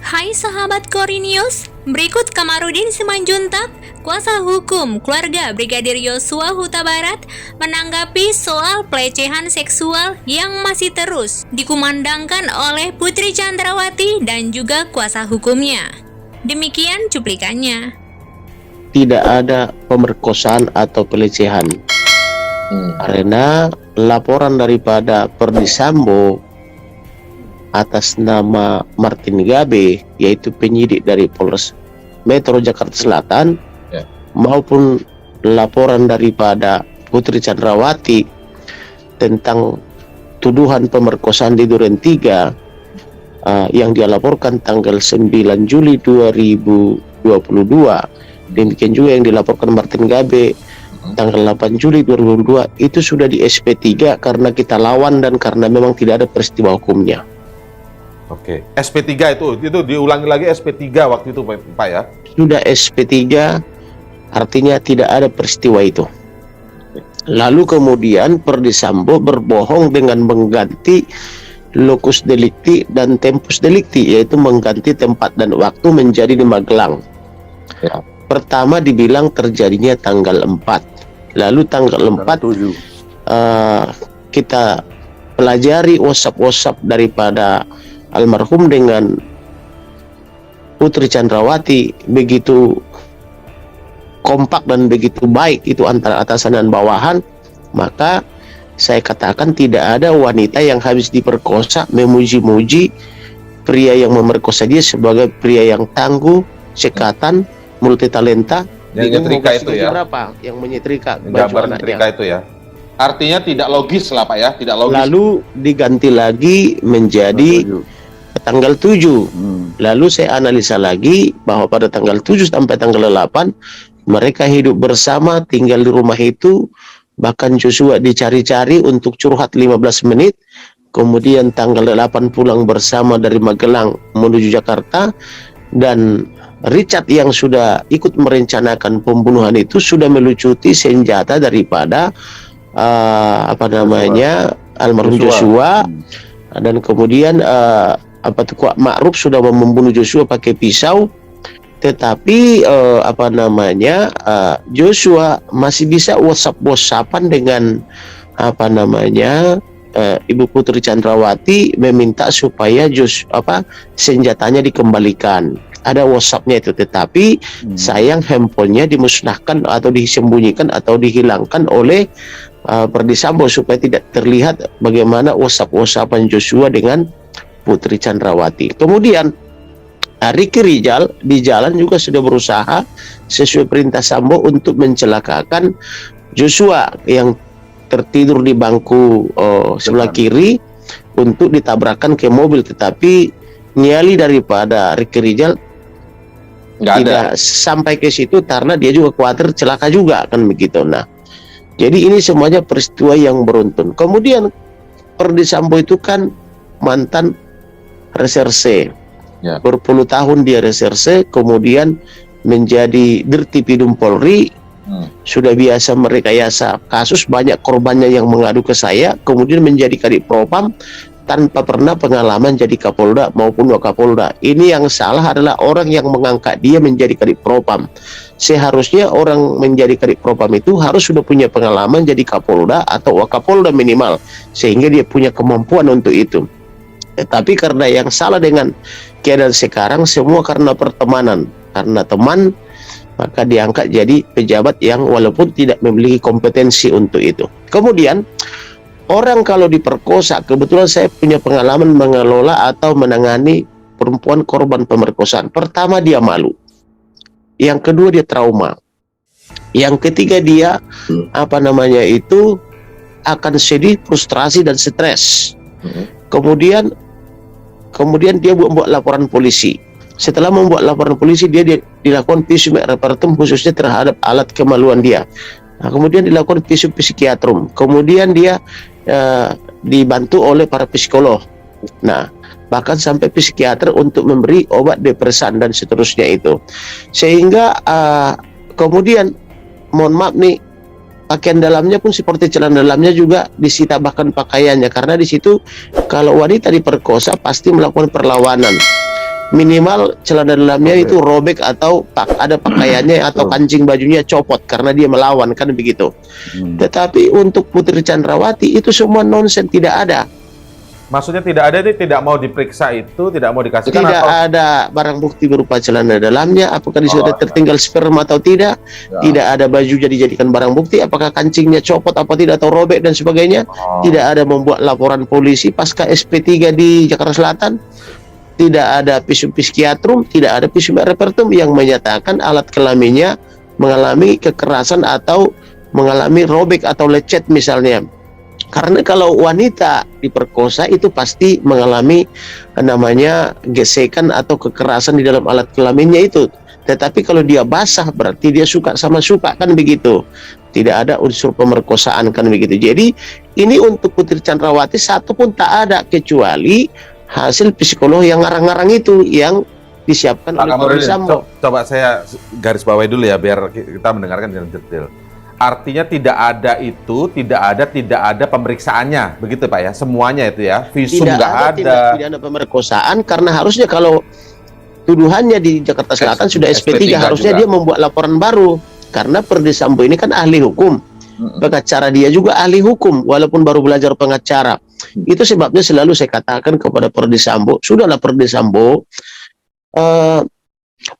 Hai sahabat Korinius, berikut Kamarudin Simanjuntak, kuasa hukum keluarga Brigadir Yosua Huta Barat, menanggapi soal pelecehan seksual yang masih terus dikumandangkan oleh Putri Chandrawati dan juga kuasa hukumnya. Demikian cuplikannya. Tidak ada pemerkosaan atau pelecehan, karena laporan daripada Perdi Sambo atas nama Martin Gabe, yaitu penyidik dari Polres Metro Jakarta Selatan, maupun laporan daripada Putri Chandrawati tentang tuduhan pemerkosaan di Duren 3 yang dia laporkan tanggal 9 Juli 2022. Demikian juga yang dilaporkan Martin Gabe tanggal 8 Juli 2022, itu sudah di SP3 karena kita lawan dan karena memang tidak ada peristiwa hukumnya. Oke, SP3 itu diulangi lagi SP3 waktu itu Pak ya? Sudah SP3, artinya tidak ada peristiwa itu. Lalu kemudian Perdi Sambo berbohong dengan mengganti locus delicti dan tempus delicti, yaitu mengganti tempat dan waktu menjadi di Magelang. Ya. Pertama dibilang terjadinya tanggal 4, lalu tanggal 4 kita pelajari WhatsApp daripada almarhum dengan Putri Chandrawati, begitu kompak dan begitu baik itu antara atasan dan bawahan. Maka saya katakan tidak ada wanita yang habis diperkosa memuji-muji pria yang memerkosa dia sebagai pria yang tangguh, sekatan, multitalenta. Yang nyetrika itu ya? Berapa yang menyetrika gambar nyetrika itu ya? Artinya tidak logis lah Pak ya, tidak logis. Lalu diganti lagi menjadi tanggal 7. Lalu saya analisa lagi bahwa pada tanggal 7 sampai tanggal 8 mereka hidup bersama, tinggal di rumah itu. Bahkan Joshua dicari-cari untuk curhat 15 menit. Kemudian tanggal 8 pulang bersama dari Magelang menuju Jakarta. Dan Richard yang sudah ikut merencanakan pembunuhan itu sudah melucuti senjata daripada almarhum Joshua. Dan kemudian Ma'ruf sudah membunuh Joshua pakai pisau, tetapi Joshua masih bisa WhatsApp-WhatsAppan dengan Ibu Putri Chandrawati meminta supaya senjatanya dikembalikan. Ada WhatsApp-nya itu, tetapi sayang handphonenya dimusnahkan atau disembunyikan atau dihilangkan oleh Perdi Sambo supaya tidak terlihat bagaimana WhatsApp-WhatsAppan Joshua dengan Putri Chandrawati. Kemudian Ricky Rizal di jalan juga sudah berusaha sesuai perintah Sambo untuk mencelakakan Joshua yang tertidur di bangku sebelah kiri untuk ditabrakkan ke mobil, tetapi nyali daripada Ricky Rizal tidak sampai ke situ karena dia juga khawatir celaka juga, kan begitu. Nah, jadi ini semuanya peristiwa yang beruntun. Kemudian Perdi Sambo itu kan mantan reserse, berpuluh tahun dia reserse, kemudian menjadi Dirtipidum Polri. Sudah biasa merekayasa kasus, banyak korbannya yang mengadu ke saya, kemudian menjadi Kadif Propam tanpa pernah pengalaman jadi Kapolda maupun Wakapolda. Ini yang salah adalah orang yang mengangkat dia menjadi Kadif Propam. Seharusnya orang menjadi Kadif Propam itu harus sudah punya pengalaman jadi Kapolda atau Wakapolda minimal, sehingga dia punya kemampuan untuk itu. Tapi karena yang salah dengan keadaan sekarang semua karena pertemanan, karena teman, maka diangkat jadi pejabat yang walaupun tidak memiliki kompetensi untuk itu. Kemudian orang kalau diperkosa, kebetulan saya punya pengalaman mengelola atau menangani perempuan korban pemerkosaan. Pertama dia malu, yang kedua dia trauma, yang ketiga dia akan sedih, frustrasi dan stres. Kemudian dia buat laporan polisi. Setelah membuat laporan polisi, dia dilakukan visum et repertum khususnya terhadap alat kemaluan dia. Nah, kemudian dilakukan visum psikiatrum. Kemudian dia dibantu oleh para psikolog. Nah, bahkan sampai psikiater untuk memberi obat depresan dan seterusnya itu. Sehingga kemudian, mohon maaf nih, pakaian dalamnya pun seperti celana dalamnya juga disita, bahkan pakaiannya, karena di situ kalau wanita diperkosa pasti melakukan perlawanan. minimal celana dalamnya Oke. itu robek atau ada pakaiannya atau kancing bajunya copot karena dia melawan, kan begitu. Tetapi untuk Putri Chandrawati itu semua nonsen, tidak ada. Maksudnya tidak ada, ini tidak mau diperiksa itu, tidak mau dikasihkan Tidak atau ada barang bukti berupa celana dalamnya, apakah di situ ada tertinggal sperma atau tidak. Ya. Tidak ada baju jadi dijadikan barang bukti, apakah kancingnya copot apa tidak atau robek dan sebagainya. Tidak ada membuat laporan polisi pasca SP3 di Jakarta Selatan. Tidak ada visum psikiatrum, tidak ada visum repertum yang menyatakan alat kelaminnya mengalami kekerasan atau mengalami robek atau lecet misalnya. Karena kalau wanita diperkosa itu pasti mengalami namanya gesekan atau kekerasan di dalam alat kelaminnya itu. Tetapi kalau dia basah berarti dia suka sama suka, kan begitu. Tidak ada unsur pemerkosaan, kan begitu. Jadi ini untuk Putri Chandrawati satu pun tak ada kecuali hasil psikolog yang ngarang-ngarang itu yang disiapkan Pak oleh Ferdi Kamarudin, Sambo. coba saya garis bawahi dulu ya biar kita mendengarkan dengan detail. Artinya tidak ada pemeriksaannya, begitu Pak ya? Semuanya itu ya, visum Tidak nggak ada ada. tindak pidana pemerkosaan karena harusnya kalau tuduhannya di Jakarta Selatan sudah SP3, harusnya juga. dia membuat laporan baru karena Ferdi Sambo ini kan ahli hukum. Pengacara dia juga ahli hukum walaupun baru belajar pengacara. Itu sebabnya selalu saya katakan kepada Ferdi Sambo, sudahlah Ferdi Sambo,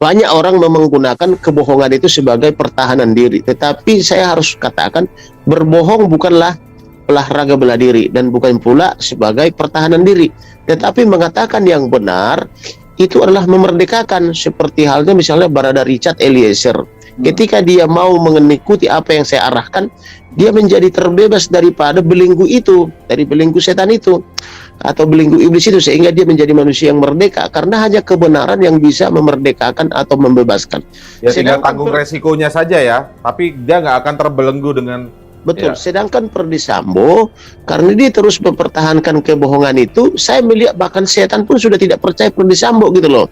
banyak orang menggunakan kebohongan itu sebagai pertahanan diri. Tetapi saya harus katakan berbohong bukanlah olahraga bela diri dan bukan pula sebagai pertahanan diri. Tetapi mengatakan yang benar itu adalah memerdekakan, seperti halnya misalnya Barada Richard Eliezer. Ketika dia mau mengikuti apa yang saya arahkan, dia menjadi terbebas daripada belenggu itu, dari belenggu setan itu atau belenggu iblis itu, sehingga dia menjadi manusia yang merdeka karena hanya kebenaran yang bisa memerdekakan atau membebaskan. Ya tinggal Sedangkan tanggung resikonya saja ya, tapi dia nggak akan terbelenggu dengan betul. Ya. Sedangkan Ferdi Sambo karena dia terus mempertahankan kebohongan itu, saya melihat bahkan setan pun sudah tidak percaya Ferdi Sambo gitu loh.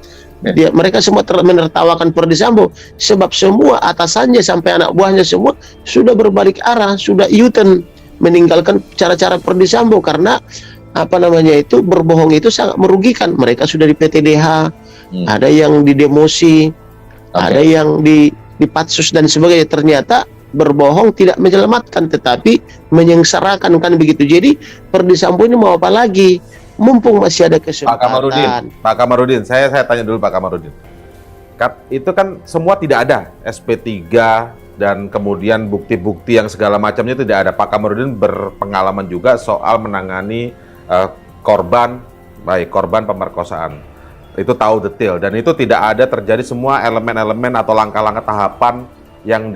Mereka semua menertawakan Ferdi Sambo sebab semua atasannya sampai anak buahnya semua sudah berbalik arah, sudah U-turn meninggalkan cara-cara Ferdi Sambo karena apa namanya itu berbohong itu sangat merugikan. Mereka sudah di PTDH, ada yang di demosi, ada yang di patsus dan sebagainya. Ternyata berbohong tidak menyelamatkan tetapi menyengsarakan, kan begitu. Jadi Ferdi Sambo ini mau apa lagi? Mumpung masih ada kesempatan. Pak Kamarudin, saya tanya dulu Pak Kamarudin. Itu kan semua tidak ada SP3 dan kemudian bukti-bukti yang segala macamnya tidak ada. Pak Kamarudin berpengalaman juga soal menangani korban pemerkosaan. Itu tahu detail dan itu tidak ada terjadi semua elemen-elemen atau langkah-langkah tahapan yang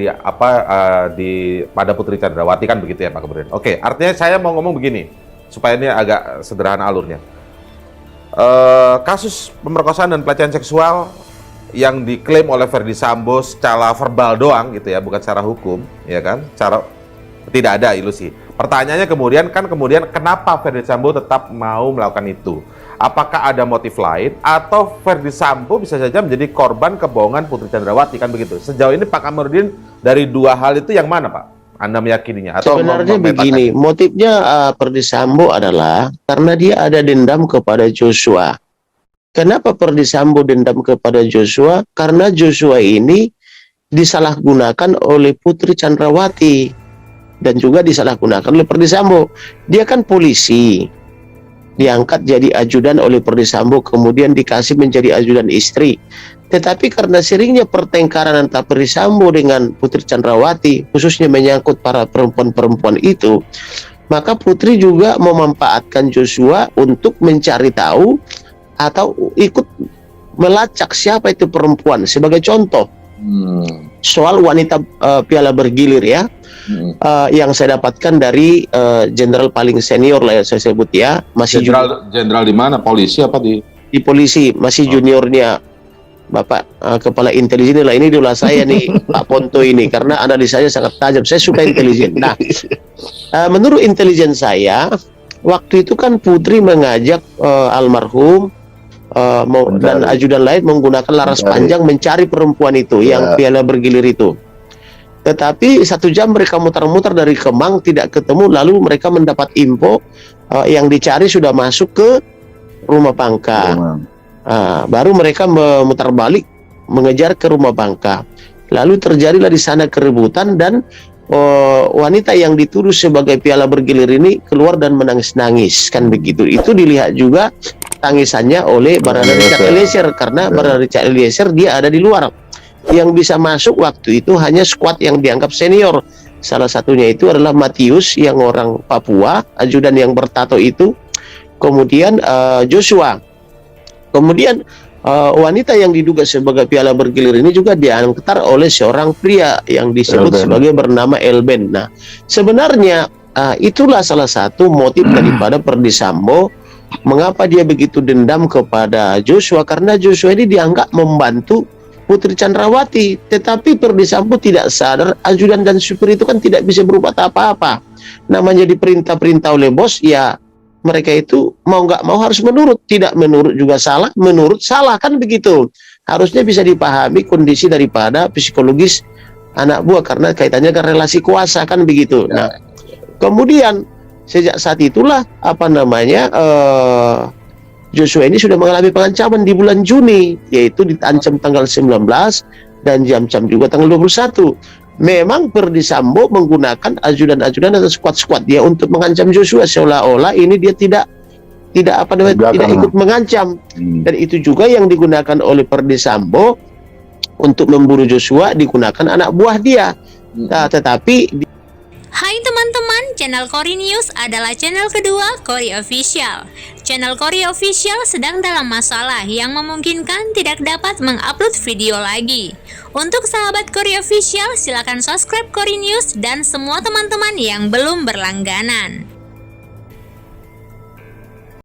pada Putri Chandrawati, kan begitu ya Pak Kamarudin. Oke, artinya saya mau ngomong begini supaya ini agak sederhana alurnya. Kasus pemerkosaan dan pelecehan seksual yang diklaim oleh Ferdi Sambo secara verbal doang gitu ya, bukan secara hukum, ya kan? Tidak ada ilusi. Pertanyaannya kemudian kenapa Ferdi Sambo tetap mau melakukan itu? Apakah ada motif lain atau Ferdi Sambo bisa saja menjadi korban kebohongan Putri Chandrawati, kan begitu? Sejauh ini Pak Kamarudin dari dua hal itu yang mana Pak? Anda meyakininya atau sebenarnya begini, motifnya Ferdi Sambo adalah karena dia ada dendam kepada Joshua. Kenapa Ferdi Sambo dendam kepada Joshua? Karena Joshua ini disalahgunakan oleh Putri Chandrawati dan juga disalahgunakan oleh Ferdi Sambo. Dia kan polisi, diangkat jadi ajudan oleh Ferdi Sambo, kemudian dikasih menjadi ajudan istri. Tetapi karena seringnya pertengkaran antara Ferdi Sambo dengan Putri Chandrawati, khususnya menyangkut para perempuan-perempuan itu, maka Putri juga memanfaatkan Joshua untuk mencari tahu atau ikut melacak siapa itu perempuan. Sebagai contoh, soal wanita piala bergilir ya, yang saya dapatkan dari jenderal paling senior lah ya saya sebut ya, masih jenderal di mana? Polisi apa di polisi, masih juniornya Bapak Kepala Intelijen lah, ini idola saya nih Pak Ponto ini karena analisanya sangat tajam. Saya suka intelijen. Nah, menurut intelijen saya waktu itu kan Putri mengajak almarhum dan ajudan lain menggunakan laras panjang mencari perempuan itu yang piala bergilir itu. Tetapi 1 jam mereka muter-muter dari Kemang tidak ketemu, lalu mereka mendapat info yang dicari sudah masuk ke rumah Pangka. Baru mereka memutar balik mengejar ke rumah Bangka. Lalu terjadilah di sana keributan dan wanita yang dituduh sebagai piala bergilir ini keluar dan menangis-nangis, kan begitu. Itu dilihat juga tangisannya oleh Barada Richard Eliezer, karena Barada Richard Eliezer dia ada di luar. Yang bisa masuk waktu itu hanya skuad yang dianggap senior. Salah satunya itu adalah Matius yang orang Papua, ajudan yang bertato itu. Kemudian Joshua. Kemudian wanita yang diduga sebagai piala bergilir ini juga diantar oleh seorang pria yang disebut sebagai bernama Elben. Nah, sebenarnya itulah salah satu motif daripada Perdi Sambo mengapa dia begitu dendam kepada Joshua, karena Joshua ini dianggap membantu Putri Chandrawati, tetapi Perdi Sambo tidak sadar ajudan dan supir itu kan tidak bisa berbuat apa-apa. Namanya diperintah-perintah oleh bos, ya mereka itu mau nggak mau harus menurut, tidak menurut juga salah, menurut salah, kan begitu. Harusnya bisa dipahami kondisi daripada psikologis anak buah karena kaitannya kan relasi kuasa, kan begitu. Nah, kemudian sejak saat itulah Joshua ini sudah mengalami pengancaman di bulan Juni, yaitu diancam tanggal 19 dan diancam juga tanggal 21. Memang Perdi Sambo menggunakan ajudan-ajudan atau skuad-skuad dia untuk mengancam Joshua, seolah-olah ini dia tidak ikut mengancam. Dan itu juga yang digunakan oleh Perdi Sambo untuk memburu Joshua, digunakan anak buah dia. Nah, tetapi Hai teman-teman, channel Kori News adalah channel kedua Kori Official. Channel Kori Official sedang dalam masalah yang memungkinkan tidak dapat mengupload video lagi. Untuk sahabat Kori Official, silakan subscribe Kori News dan semua teman-teman yang belum berlangganan.